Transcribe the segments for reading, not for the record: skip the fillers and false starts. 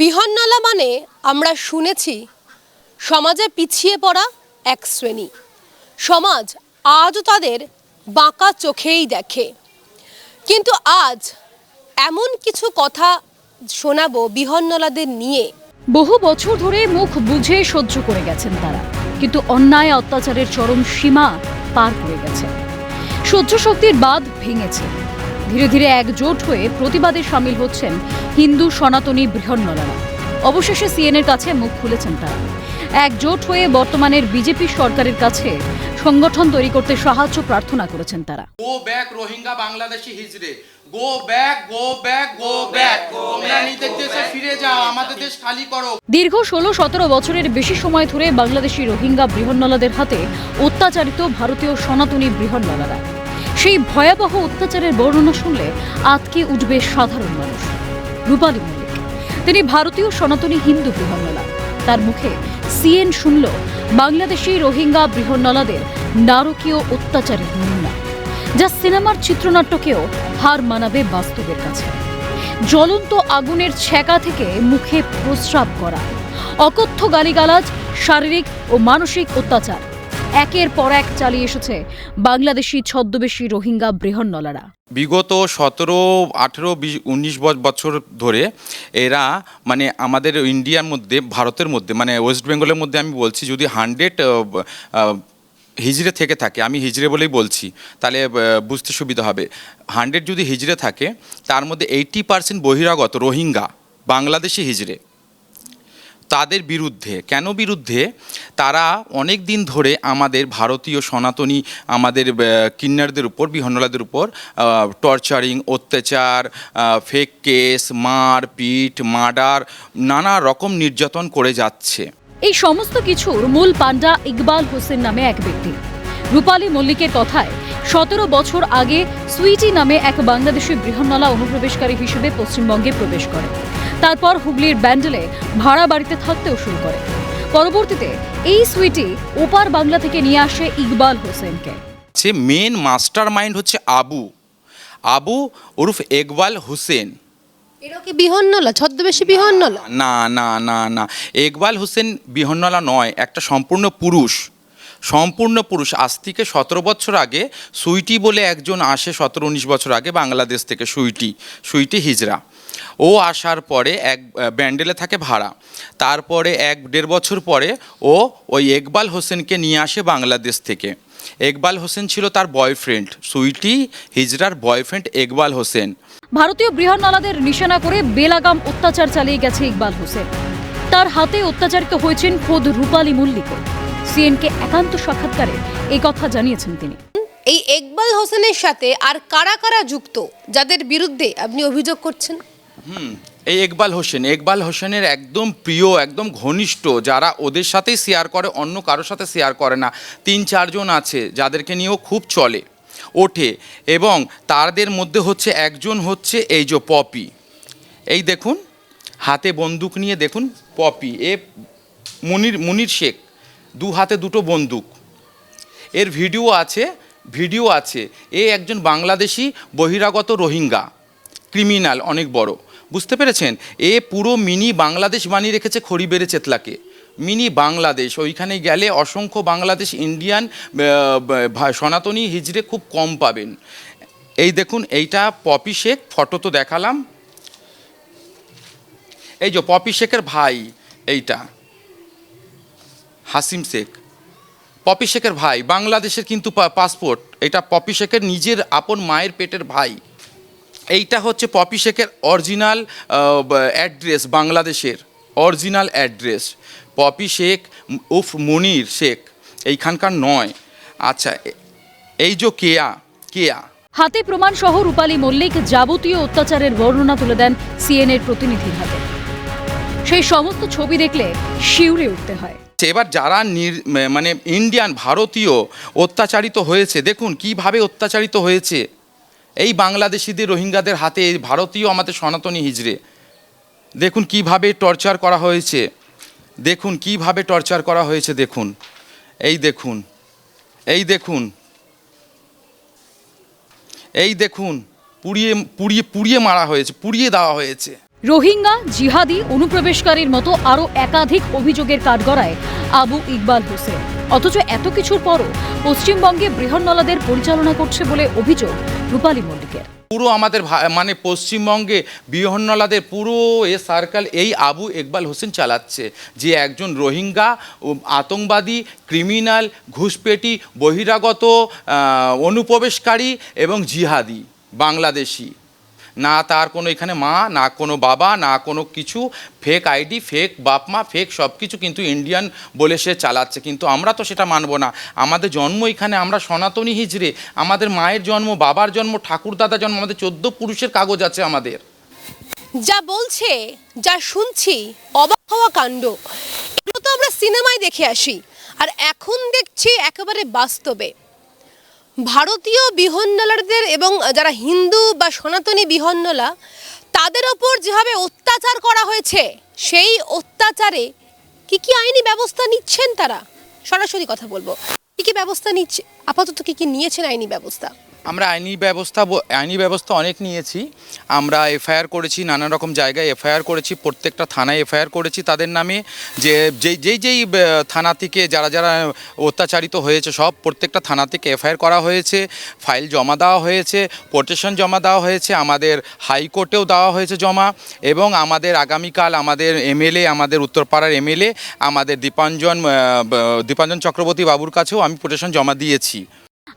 বিহন্নলা মানে আমরা শুনেছি সমাজে পিছিয়ে পড়া এক শ্রেণী। সমাজ আজও তাদের বাঁকা চোখেই দেখে। কিন্তু আজ এমন কিছু কথা শোনাবো বিহন্নলাদের নিয়ে। বহু বছর ধরে মুখ বুঝে সহ্য করে গেছেন তারা, কিন্তু অন্যায় অত্যাচারের চরম সীমা পার করে গেছে। সহ্য শক্তির বাঁধ ভেঙেছে। ধীরে ধীরে একজোট হয়ে প্রতিবাদে সামিল হচ্ছেন হিন্দু সনাতনী বৃহন্নলারা। অবশেষে সিএনএর কাছে মুখ খুলেছেন তারা। একজোট হয়ে বর্তমানের বিজেপি সরকারের কাছে সংগঠন তৈরি করতে সাহায্য প্রার্থনা করেছেন তারা। গো ব্যাক রোহিঙ্গা বাংলাদেশি হিজড়ে, go back go back go back, তোমরা নিজেদের দেশে ফিরে যাও, আমাদের দেশ খালি করো। দীর্ঘ 16-17 বছরের বেশি সময় ধরে বাংলাদেশি রোহিঙ্গা বৃহন্নলাদের হাতে অত্যাচারিত ভারতীয় সনাতনী বৃহন্নলারা। সেই ভয়াবহ অত্যাচারের বর্ণনা শুনলে আঁতকে উঠবে সাধারণ মানুষ। রূপালী মল্লিক, তিনি ভারতীয় সনাতনী হিন্দু বৃহন্নলা। তার মুখে সিএন শুনল বাংলাদেশি রোহিঙ্গা বৃহন্নলাদের নারকীয় অত্যাচারের নমুনা, যা সিনেমার চিত্রনাট্যকেও হার মানাবে বাস্তবের কাছে। জ্বলন্ত আগুনের ছ্যাঁকা থেকে মুখে প্রস্রাব করা, অকথ্য গালিগালাজ, শারীরিক ও মানসিক অত্যাচার একের পর এক চালিয়ে এসেছে বাংলাদেশি ছদ্মবেশী রোহিঙ্গা বৃহন্নলারা। বিগত 17, 18, 20, 19 বছর ধরে এরা মানে আমাদের ইন্ডিয়ার মধ্যে, ভারতের মধ্যে, মানে ওয়েস্ট বেঙ্গলের মধ্যে আমি বলছি, যদি 100 হিজড়ে থেকে থাকে, আমি হিজড়ে বলেই বলছি তাহলে বুঝতে সুবিধা হবে, 100 যদি হিজড়ে থাকে তার মধ্যে 80% বহিরাগত রোহিঙ্গা বাংলাদেশি হিজড়ে। তাদের বিরুদ্ধে কেন বিরুদ্ধে? তারা অনেক দিন ধরে আমাদের ভারতীয় সনাতনী আমাদের কিন্নারদের উপর, বিহন্নলাদের উপর টর্চারিং, অত্যাচার, ফেক কেস, মারপিট, মার্ডার, নানা রকম নির্যাতন করে যাচ্ছে। এই সমস্ত কিছুর মূল পাণ্ডা ইকবাল হোসেন নামে এক ব্যক্তি। রূপালী মল্লিকের কথায় 17 বছর আগে সুইটি নামে এক বাংলাদেশি বৃহন্নলা অনুপ্রবেশকারী হিসেবে পশ্চিমবঙ্গে প্রবেশ করে। তারপর হুগলির ব্যান্ডেলে ভাড়া বাড়িতে থাকতেও শুরু করে। পরবর্তীতে এই সুইটি ওপার বাংলা থেকে নিয়ে আসে ইকবাল হোসেনকে। সে মেন মাস্টার মাইন্ড হচ্ছে আবু ওরফ ইকবাল হোসেন। এরা কি বিহন্নলা, ছদ্মবেশী বিহন্নলা? না না না না, ইকবাল হোসেন বিহন্নলা নয়, একটা সম্পূর্ণ পুরুষ। আজ থেকে 17 বছর আগে সুইটি বলে একজন আসে, 17-19 বছর আগে বাংলাদেশ থেকে। সুইটি হিজড়া। ও আসার পরে এক ব্যান্ডেলে থাকে ভাড়া। তারপরে 1-1.5 বছর পরে ও ওই ইকবাল হোসেনকে নিয়ে আসে বাংলাদেশ থেকে। ইকবাল হোসেন ছিল তার বয়ফ্রেন্ড, সুইটি হিজড়ার বয়ফ্রেন্ড ইকবাল হোসেন। ভারতীয় বৃহন্নলাদের নিশানা করে বেলাগাম অত্যাচার চালিয়ে গেছে ইকবাল হোসেন। তার হাতে অত্যাচারিত হয়েছেন খোদ রূপালী মল্লিকও। সিএনকে একান্ত সাক্ষাৎকারে এই কথা জানিয়েছেন তিনি। এই ইকবাল হোসেনের সাথে আর কারা কারা যুক্ত, যাদের বিরুদ্ধে আপনি অভিযোগ করছেন? এই ইকবাল হোসেনের একদম প্রিয়, একদম ঘনিষ্ঠ, যারা ওদের সাথেই শেয়ার করে, অন্য কারোর সাথে শেয়ার করে না। 3-4 জন আছে যাদেরকে নিয়েও খুব চলে ওঠে, এবং তাদের মধ্যে হচ্ছে একজন হচ্ছে এই যে পপি। এই দেখুন হাতে বন্দুক নিয়ে, দেখুন পপি, এ মুনির শেখ, 2 হাতে 2টো বন্দুক। এর ভিডিও আছে। এ একজন বাংলাদেশি বহিরাগত রোহিঙ্গা ক্রিমিনাল, অনেক বড়, বুঝতে পেরেছেন? এ পুরো মিনি বাংলাদেশ বানিয়ে রেখেছে খড়িবেড়ে চেতলাকে। মিনি বাংলাদেশ, ওইখানে গেলে অসংখ্য বাংলাদেশ, ইন্ডিয়ান সনাতনী হিজড়ে খুব কম পাবেন। এই দেখুন, এইটা পপি শেখ, ফটো তো দেখালাম। এই যে পপি শেখের ভাই, এইটা হাসিম শেখ, পপি শেখের ভাই, বাংলাদেশের কিন্তু পাসপোর্ট। এটা পপি শেখের নিজের আপন মায়ের পেটের ভাই। এইটা হচ্ছে পপি শেখের অরিজিনাল অ্যাড্রেস, বাংলাদেশের অরিজিনাল অ্যাড্রেস। পপি শেখ উফ মুনির শেখ এইখানকার নয়। আচ্ছা, এই যে কেয়া। হাতে প্রমাণ সহ রূপালী মল্লিক যাবতীয় অত্যাচারের বর্ণনা তুলে দেন সিএনএর প্রতিনিধির হাতে। সেই সমস্ত ছবি দেখলে শিউরে উঠতে হয়। এবার যারা মানে ইন্ডিয়ান, ভারতীয় অত্যাচারিত হয়েছে, দেখুন কিভাবে অত্যাচারিত হয়েছে এই বাংলাদেশিদের, রোহিঙ্গাদের হাতে। ভারতীয় আমাদের সনাতনী হিজড়ে, দেখুন কিভাবে টর্চার করা হয়েছে, দেখুন পুড়িয়ে মারা হয়েছে, পুড়িয়ে দেওয়া হয়েছে। রোহিঙ্গা, জিহাদি, অনুপ্রবেশকারীর মতো আরও একাধিক অভিযোগের কাঠগড়ায় আবু ইকবাল হোসেন। অথচ এত কিছুর পরও পশ্চিমবঙ্গে বৃহন্নলাদের পরিচালনা করছে বলে অভিযোগ রূপালী মল্লিকের। পুরো আমাদের মানে পশ্চিমবঙ্গে বৃহন্নলাদের পুরো সার্কেল এই আবু ইকবাল হোসেন চালাচ্ছে, যে একজন রোহিঙ্গা, আতঙ্কবাদী, ক্রিমিনাল, ঘুষপেটি, বহিরাগত, অনুপ্রবেশকারী এবং জিহাদি বাংলাদেশি। না তার কোনো এখানে মা, না কোনো বাবা, না কোনো কিছু, ফেক আইডি, ফেক বাপ মা, ফেক সব কিছু কিন্তু ইন্ডিয়ান বলে সে চালাচ্ছে। কিন্তু আমরা তো সেটা মানব না। আমাদের জন্ম এখানে, আমরা সনাতনী হিজড়ে, আমাদের মায়ের জন্ম, বাবার জন্ম, ঠাকুর দাদা জন্ম, আমাদের 14 পুরুষের কাগজ আছে আমাদের। যা বলছে, যা শুনছি, অবাক হওয়া কাণ্ড। এগুলো তো আমরা সিনেমায় দেখে আসি, আর এখন দেখছি একেবারে বাস্তবে। ভারতীয় বিহন্নলাদের এবং যারা হিন্দু বা সনাতনী বিহন্নলা, তাদের ওপর যেভাবে অত্যাচার করা হয়েছে, সেই অত্যাচারে কি কি আইনি ব্যবস্থা নিচ্ছেন তারা? সরাসরি কথা বলবো, কি কি ব্যবস্থা নিচ্ছে আপাতত, কি কি নিয়েছেন আইনি ব্যবস্থা? আমরা আইনি ব্যবস্থা অনেক নিয়েছি। আমরা এফআইআর করেছি, নানা রকম জায়গায় এফআইআর করেছি, প্রত্যেকটা থানায় এফআইআর করেছি তাদের নামে, যে যেই থানা থেকে যারা যারা অত্যাচারিত হয়েছে সব প্রত্যেকটা থানা থেকে এফআইআর করা হয়েছে, ফাইল জমা দেওয়া হয়েছে, পিটিশন জমা দেওয়া হয়েছে, আমাদের হাইকোর্টেও দেওয়া হয়েছে জমা, এবং আমাদের আগামীকাল আমাদের এমএলএ, আমাদের উত্তরপাড়ার এমএলএ, আমাদের দীপাঞ্জন চক্রবর্তী বাবুর কাছেও আমি পিটিশন জমা দিয়েছি।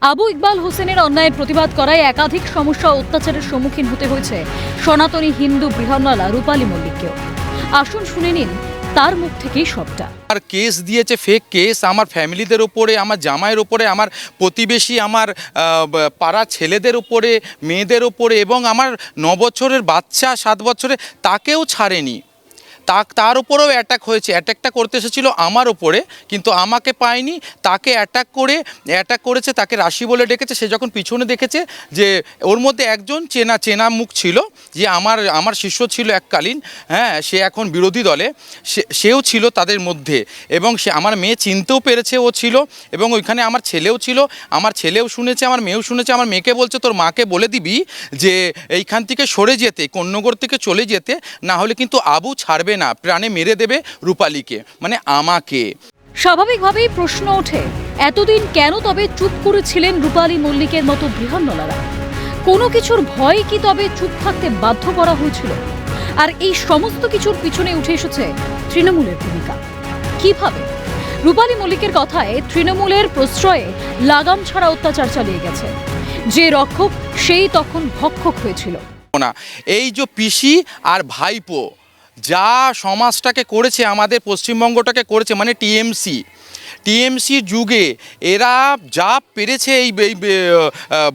আবু ইকবাল হোসেনের অন্যায়ের প্রতিবাদ করায় একাধিক সমস্যা অত্যাচারের সম্মুখীন হতে হয়েছে সনাতনী হিন্দু বৃহন্নলা রূপালী মল্লিককেও। আসুন শুনে নিন তার মুখ থেকেই সবটা। আর কেস দিয়েছে, ফেক কেস আমার ফ্যামিলিদের ওপরে, আমার জামাইয়ের ওপরে, আমার প্রতিবেশী, আমার পাড়া ছেলেদের ওপরে, মেয়েদের ওপরে, এবং আমার 9 বছরের বাচ্চা, 7 বছরের, তাকেও ছাড়েনি। তার উপরেও অ্যাটাক হয়েছে। অ্যাটাকটা করতে এসেছিল আমার ওপরে, কিন্তু আমাকে পায়নি, তাকে অ্যাটাক করেছে, তাকে রাশি বলে ডেকেছে। সে যখন পিছনে দেখেছে যে ওর মধ্যে একজন চেনা মুখ ছিল, যে আমার শিষ্য ছিল এককালীন, হ্যাঁ, সে এখন বিরোধী দলে, সেও ছিল তাদের মধ্যে, এবং সে আমার মেয়ে চিনতেও পেরেছে ও ছিল, এবং ওইখানে আমার ছেলেও ছিল, আমার ছেলেও শুনেছে, আমার মেয়েও শুনেছে। আমার মেয়েকে বলছে তোর মাকে বলে দিবি যে এইখান থেকে সরে যেতে, কন্যগর থেকে চলে যেতে, না হলে কিন্তু আবু ছাড়বে না, প্রাণে মেরে দেবে রূপালীকে, মানে আমাকে। স্বাভাবিকভাবেই প্রশ্ন ওঠে, এতদিন কেন তবে চুপ করেছিলেন রূপালী মল্লিকের মতো বৃহন্নলারা? কোনো কিছুর ভয় কি তবে চুপ থাকতে বাধ্য করা হয়েছিল? আর এই সমস্ত কিছুর পিছনে উঠে এসেছে তৃণমূলের ভূমিকা। কিভাবে? রূপালী মল্লিকের কথায় তৃণমূলের প্রশ্রয়ে লাগাম ছাড়া অত্যাচার চালিয়ে গেছে। যে রক্ষক সেই তখন ভক্ষক হয়েছিল না। এই যে পিসি আর ভাইপো যা সমাজটাকে করেছে, আমাদের পশ্চিমবঙ্গটাকে করেছে, মানে টিএমসি যুগে এরা যা পেরেছে, এই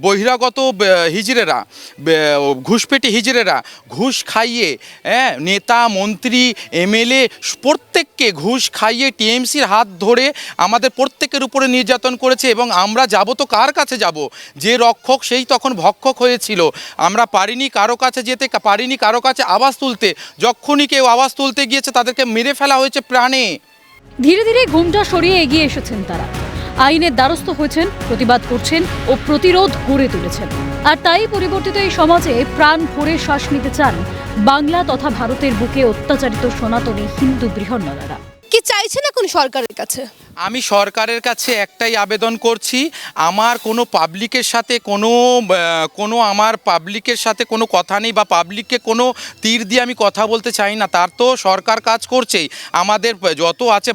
বহিরাগত হিজড়েরা, ঘুষপেটি হিজড়েরা, ঘুষ খাইয়ে, হ্যাঁ, নেতা মন্ত্রী এমএলএ প্রত্যেককে ঘুষ খাইয়ে টিএমসির হাত ধরে আমাদের প্রত্যেকের উপরে নির্যাতন করেছে। এবং আমরা যাব তো কার কাছে যাব? যে রক্ষক সেই তখন ভক্ষক হয়েছিল। আমরা পারিনি কারো কাছে যেতে, পারিনি কারো কাছে আওয়াজ তুলতে। যখনই কেউ আওয়াজ তুলতে গিয়েছে তাদেরকে মেরে ফেলা হয়েছে প্রাণে। ধীরে ধীরে ঘুমটা সরিয়ে এগিয়ে এসেছেন তারা, আইনের দ্বারস্থ হয়েছেন, প্রতিবাদ করছেন ও প্রতিরোধ গড়ে তুলেছেন। আর তাই পরিবর্তিত এই সমাজে প্রাণ ভরে শ্বাস নিতে চান বাংলা তথা ভারতের বুকে অত্যাচারিত সনাতনী হিন্দু বৃহন্নলারা। কি চাইছেন এখন সরকারের কাছে? আমি সরকারের কাছে একটাই আবেদন করছি, আমার কোনো পাবলিকের সাথে আমার পাবলিকের সাথে কোনো কথা নেই, বা পাবলিককে কোনো তীর দিয়ে আমি কথা বলতে চাই না। তার তো সরকার কাজ করছেই। আমাদের যত আছে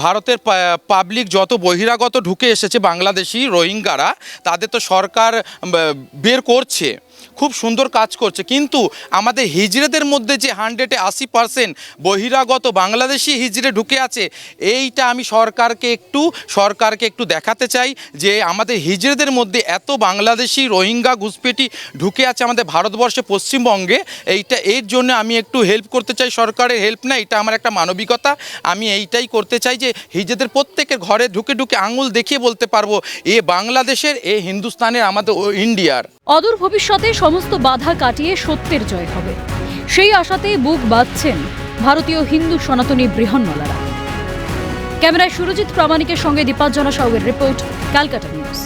ভারতের পাবলিক যত বহিরাগত ঢুকে এসেছে বাংলাদেশি রোহিঙ্গারা, তাদের তো সরকার বের করছে, খুব সুন্দর কাজ করছে। কিন্তু আমাদের হিজড়েদের মধ্যে যে 180% বহিরাগত বাংলাদেশি হিজড়ে ঢুকে আছে, এইটা আমি সরকারকে একটু দেখাতে চাই যে আমাদের হিজড়েদের মধ্যে এত বাংলাদেশি রোহিঙ্গা ঘুষপেটি ঢুকে আছে আমাদের ভারতবর্ষে, পশ্চিমবঙ্গে। এর জন্য আমি একটু হেল্প করতে চাই। সরকারের হেল্প না, এটা আমার একটা মানবিকতা। আমি এইটাই করতে চাই যে হিজড়েদের প্রত্যেকের ঘরে ঢুকে আঙুল দেখিয়ে বলতে পারবো এ বাংলাদেশের, এ হিন্দুস্তানের, আমাদের ইন্ডিয়ার। অদূর ভবিষ্যতে সমস্ত বাধা কাটিয়ে সত্যের জয় হবে, সেই আশাতেই বুক বাঁধছেন ভারতীয় হিন্দু সনাতনী বৃহন্নলারা। ক্যামেরায় সুরজিৎ প্রামাণিকের সঙ্গে দীপাঞ্জনা সাউয়ের রিপোর্ট, ক্যালকাটা নিউজ।